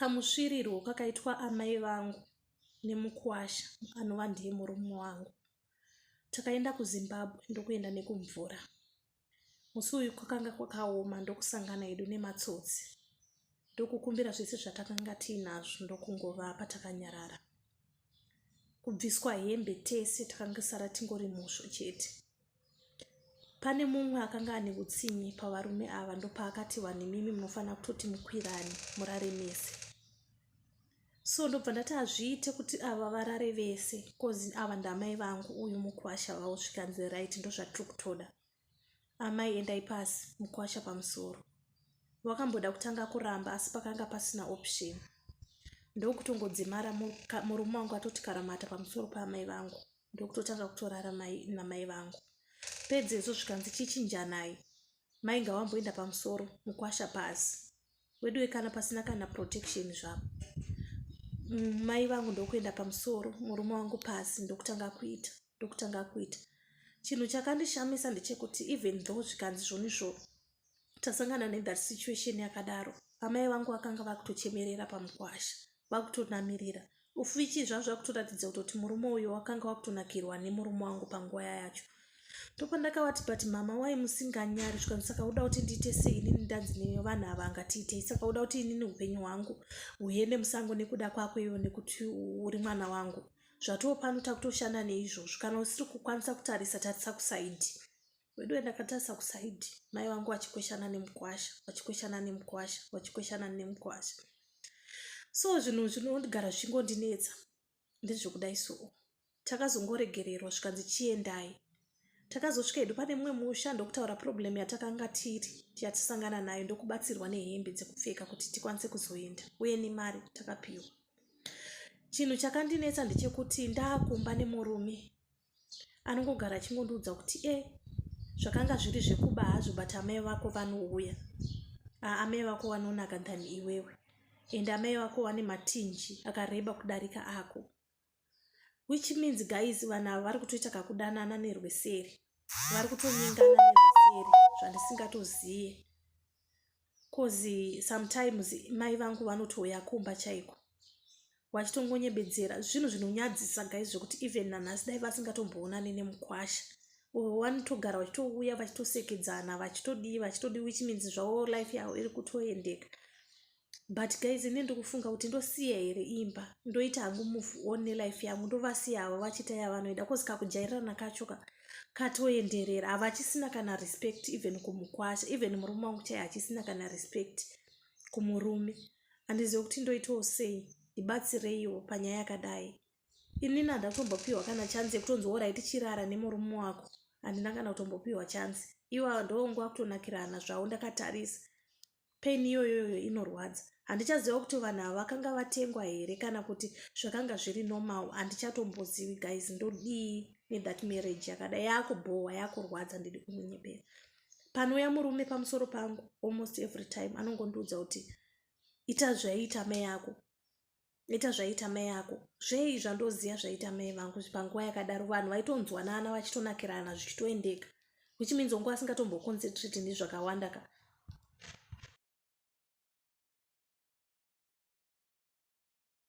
Kamusviriro kwakaitwa amai vangu nemukwasha anova ndiye murume wangu. Takaenda kuZimbabwe ndokuenda nekumvura. Musi uyu kwakanga kwakaoma ndokusangana edu nematsotsi. Ndokukumbira zvese zvatakanga tiinazvo ndokungova patakanyarara. Kubviswa hembe tese takangasara tingori musho chete. Pane mumwe akanga ane utsinye pavarume ava ndopaakati vanimimi munofanira kutoti mukwirani murare mese. So ndobva ndati azviite kuti ava varare vese kozi ava ndamai vangu uyu mukwasha wavo zvikanzi right ndozvatiri kutoda. Amai endai pasi mukwasha pamusoro. Wakamboda kutanga kuramba asi pakanga pasina option. Ndokutongodzimara murume wangu atoti karamata pamusoro paamai vangu. Ndokutotanga kutorara namai vangu. Pedzezo zvikanzi chichinjanai. Mai ngawamboenda pamusoro mukwasha pasi. Wedu kana pasina kana protection zvapo. Mai vangu ndokuenda pamusoro murume wangu pasi ndokutanga kuita. Chinhu chakandishamisa ndechekuti even though zvikanzi zvonizvo tasangana nethat situation yakadaro, amai vangu vakanga vakutochemerera pamukwasha, vakutonamirira. Ufichi zvazvo vakutoratidza kuti murume uyu wakanga wakutonakirwa nemurume wangu panguva yacho. Ndopandakavati but mama wai musinganyari zvikanzi saka uda kuti ndiite sei inini ndanzi nevanhu ava angatiitei, saka uda kuti inini upenyu hwangu huende musango nekuda kwako iwe nekuti uri mwana wangu. Zvatopano takutoshanda neizvozvo, kana usiri kukwanisa kutarisa tarisa kusaidhi. Wedu ndakatarisa kusaidhi, mai vangu vachikweshana nemukwasha. So zvinhu zvinogara zvingondinetsa ndezvekudai so. Takazongoregererwa zvikanzi chiendai. Takazosvika edu pane mumwe musha ndokutaura problem yatakanga yatisangana nayo ndokubatsirwa nehembe dzekupfeka kuti tikwanise kuzoenda uye nemari takapiwa. Chinhu chakandinetsa ndechekuti ndaakumba nemurume anongogara achingondiudza kuti zvakanga zviri zvekuba hazvo but amai vako vanouya. Amai vako vanonaka than iwewe. Ende amai vako vane matinji akareba kudarika ako. Which means guys vanhu ava vari kutoita kakudanana nerweseri. Vari kutonyengana nerweseri zvandisingatoziye. Kozi sometimes mai vangu vanotouya kumba chaiko. Vachitongonyebedzera zvinhu zvinonyadzisa guys zvokuti even nanhasi dai vasingatomboonani nemukwasha. Vanotogara vachitouya vachitosekedzana vachitodi which means zvavo life yavo iri kutoendeka. But guys ini ndikufunga kuti ndosiya here imba ndoita hangu move on nelife yangu ndovasiya ava vachiita yavanoida kozi kakujairana kacho katoenderera havachisina kana respect even kumukwasha, even murume wangu chaiye hachisina kana respect kumurume. Handizivi kuti ndoitawo sei, ndibatsireiwo panyaya yakadai. Inini handatombopiwa kana chance yekutonzi ora tichirara nemurume wako, handina kana kutombopiwa chance. Ivo ndovonguva kutonakirana zvavo ndakatarisa. Pain iyoyo inorwadza. Handichaziva kuti vanhu ava vakanga vatengwa here kana kuti zvakanga zviri normal. Handichatombozivi guys ndodii nethat marriage yakadai yakubohwa yakurwadza ndidi kumunyepera. Panouya murume pamusoro pangu almost every time anongondiudza kuti ita zvaiita mai yako. Zvei zvandoziva zvaiita mai vangu panguva yakadaro vanhu vaitonzwanana vachitonakirana zvichitoendeka. Which means wangu asingatomboconcentrate nezvakawanda ka.